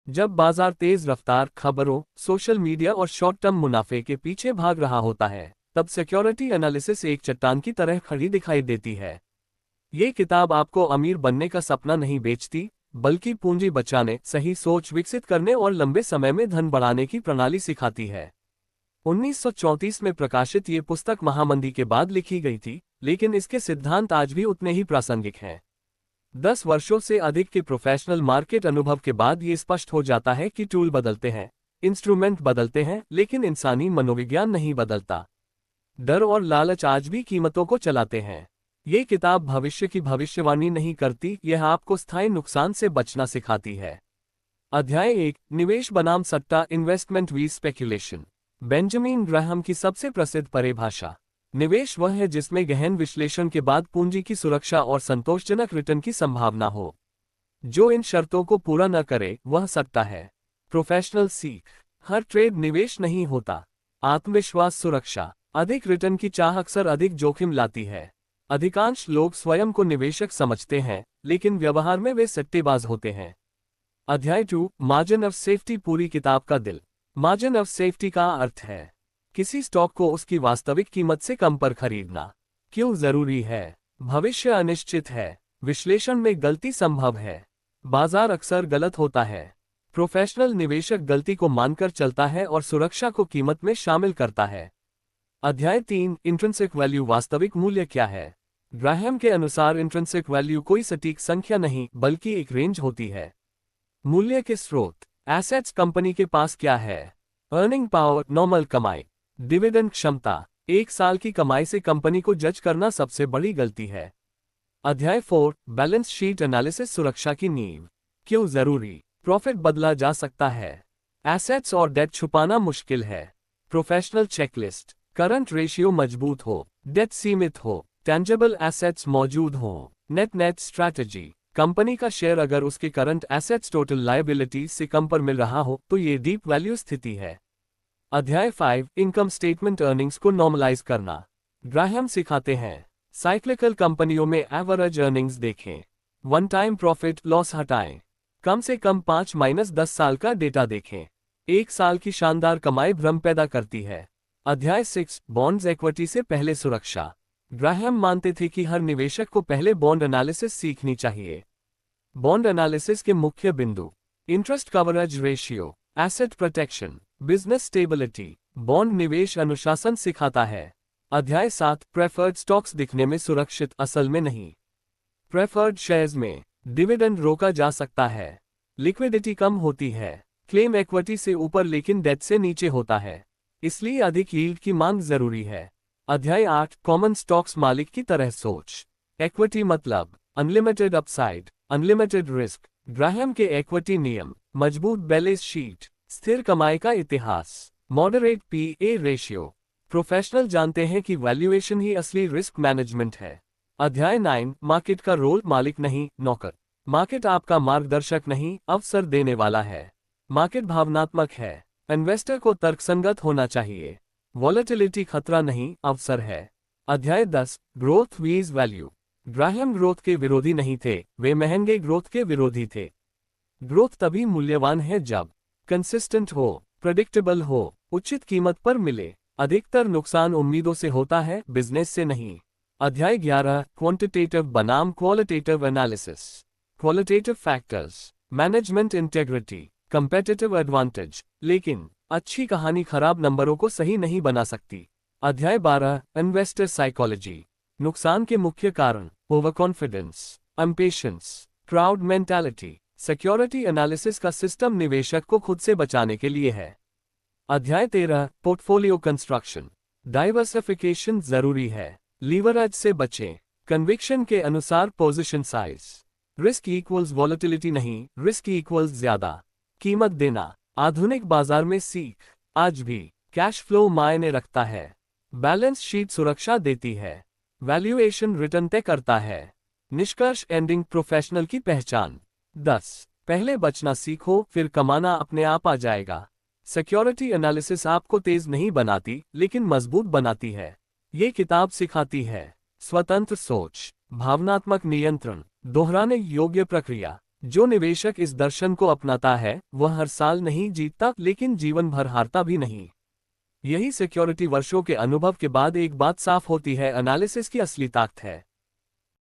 जब बाजार तेज रफ्तार खबरों, सोशल मीडिया और शॉर्ट टर्म मुनाफे के पीछे भाग रहा होता है, तब सिक्योरिटी एनालिसिस एक चट्टान की तरह खड़ी दिखाई देती है। ये किताब आपको अमीर बनने का सपना नहीं बेचती, बल्कि पूंजी बचाने, सही सोच विकसित करने और लंबे समय में धन बढ़ाने की प्रणाली सिखाती है। 1934 में प्रकाशित ये पुस्तक महामंदी के बाद लिखी गई थी, लेकिन इसके सिद्धांत आज भी उतने ही प्रासंगिक हैं। 10 वर्षों से अधिक के प्रोफेशनल मार्केट अनुभव के बाद ये स्पष्ट हो जाता है कि टूल बदलते हैं, इंस्ट्रूमेंट बदलते हैं, लेकिन इंसानी मनोविज्ञान नहीं बदलता। डर और लालच आज भी कीमतों को चलाते हैं। ये किताब भविष्य की भविष्यवाणी नहीं करती, यह आपको स्थायी नुकसान से बचना सिखाती है। अध्याय 1, निवेश बनाम सट्टा, investment v speculation. Benjamin Graham की सबसे प्रसिद्ध परिभाषा। निवेश वह है जिसमें गहन विश्लेषण के बाद पूंजी की सुरक्षा और संतोषजनक रिटर्न की संभावना हो। जो इन शर्तों को पूरा न करे, वह सट्टा है। प्रोफेशनल सीख। हर ट्रेड निवेश नहीं होता। आत्मविश्वास सुरक्षा। अधिक रिटर्न की चाह अक्सर अधिक जोखिम लाती है। अधिकांश लोग स्वयं को निवेशक समझते हैं, लेकिन व्यवहार में वे सट्टेबाज होते हैं। अध्याय 2, मार्जिन ऑफ सेफ्टी, पूरी किताब का दिल। मार्जिन ऑफ सेफ्टी का अर्थ है किसी स्टॉक को उसकी वास्तविक कीमत से कम पर खरीदना। क्यों जरूरी है? भविष्य अनिश्चित है। विश्लेषण में गलती संभव है। बाजार अक्सर गलत होता है। प्रोफेशनल निवेशक गलती को मानकर चलता है और सुरक्षा को कीमत में शामिल करता है। अध्याय 3, इंट्रिंसिक वैल्यू, वास्तविक मूल्य क्या है? ग्राहम के अनुसार इंट्रिंसिक वैल्यू कोई सटीक संख्या नहीं, बल्कि एक रेंज होती है। मूल्य के स्रोत। एसेट्स, कंपनी के पास क्या है? अर्निंग पावर, नॉर्मल कमाई। डिविडेंड क्षमता। एक साल की कमाई से कंपनी को जज करना सबसे बड़ी गलती है। अध्याय 4, बैलेंस शीट एनालिसिस, सुरक्षा की नींव। क्यों जरूरी? प्रॉफिट बदला जा सकता है। एसेट्स और डेट छुपाना मुश्किल है। Professional checklist. करंट रेशियो मजबूत हो, डेट सीमित हो, टेंजेबल एसेट्स मौजूद हो। Net strategy. कंपनी का शेयर अगर उसके करंट एसेट्स टोटल लायबिलिटीज से कम पर मिल रहा हो, तो ये डीप वैल्यू स्थिति है। अध्याय 5, इनकम स्टेटमेंट, अर्निंग्स को नॉर्मलाइज करना। ग्राहम सिखाते हैं साइक्लिकल कंपनियों में एवरेज अर्निंग्स देखें, वन टाइम प्रॉफिट लॉस हटाएं, कम से कम 5-10 साल का डेटा देखें। एक साल की शानदार कमाई भ्रम पैदा करती है। अध्याय 6, बॉन्ड्स, इक्विटी से पहले सुरक्षा। ग्राहम मानते थे कि हर निवेशक को पहले बॉन्ड एनालिसिस सीखनी चाहिए। बॉन्ड एनालिसिस के मुख्य बिंदु: interest coverage ratio, asset protection, business stability. Bond निवेश अनुशासन सिखाता है। अध्याय 7, प्रेफर्ड स्टॉक्स, दिखने में सुरक्षित, असल में नहीं। प्रेफर्ड शेयर्स में डिविडेंड रोका जा सकता है, लिक्विडिटी कम होती है, क्लेम इक्विटी से ऊपर लेकिन डेट से नीचे होता है, इसलिए अधिक यील्ड की मांग जरूरी है। अध्याय 8, कॉमन स्टॉक्स, मालिक की तरह सोच। इक्विटी मतलब unlimited upside, unlimited risk. Graham के इक्विटी नियम: मजबूत बैलेंस शीट, स्थिर कमाई का इतिहास, मॉडरेट पीए रेशियो। प्रोफेशनल जानते हैं कि वैल्यूएशन ही असली रिस्क मैनेजमेंट है। अध्याय 9, मार्केट का रोल, मालिक नहीं नौकर। मार्केट आपका मार्गदर्शक नहीं, अवसर देने वाला है। मार्केट भावनात्मक है, इन्वेस्टर को तर्कसंगत होना चाहिए। वॉलेटिलिटी खतरा नहीं, अवसर है। अध्याय 10, ग्रोथ वीज वैल्यू। ग्राहम ग्रोथ के विरोधी नहीं थे, वे महंगे ग्रोथ के विरोधी थे। ग्रोथ तभी मूल्यवान है जब कंसिस्टेंट हो, प्रेडिक्टेबल हो, उचित कीमत पर मिले। अधिकतर नुकसान उम्मीदों से होता है, बिजनेस से नहीं। अध्याय 11, क्वांटिटेटिव बनाम qualitative analysis. Qualitative factors, management integrity, competitive advantage. लेकिन अच्छी कहानी खराब नंबरों को सही नहीं बना सकती। अध्याय 12, इन्वेस्टर साइकोलॉजी। नुकसान के मुख्य कारण: over confidence, impatience, crowd mentality. Security analysis का सिस्टम निवेशक को खुद से बचाने के लिए है। अध्याय 13, पोर्टफोलियो कंस्ट्रक्शन। डाइवर्सिफिकेशन जरूरी है, लीवरेज से बचें। कन्विक्शन के अनुसार position size. Risk equals volatility नहीं, रिस्क इक्वल्स ज्यादा कीमत देना। आधुनिक बाजार में सीख: आज भी कैश फ्लो मायने रखता है। बैलेंस शीट सुरक्षा देती है, वैल्यूएशन रिटर्न तय करता है। निष्कर्ष एंडिंग, प्रोफेशनल की पहचान। 10, पहले बचना सीखो, फिर कमाना अपने आप आ जाएगा। सिक्योरिटी एनालिसिस आपको तेज नहीं बनाती, लेकिन मजबूत बनाती है। ये किताब सिखाती है स्वतंत्र सोच, भावनात्मक नियंत्रण, दोहराने योग्य प्रक्रिया, जो निवेशक इस दर्शन को अपनाता है वह हर साल नहीं जीतता लेकिन जीवन भर हारता भी नहीं। यही सिक्योरिटी वर्षों के अनुभव के बाद एक बात साफ होती है, एनालिसिस की असली ताकत है।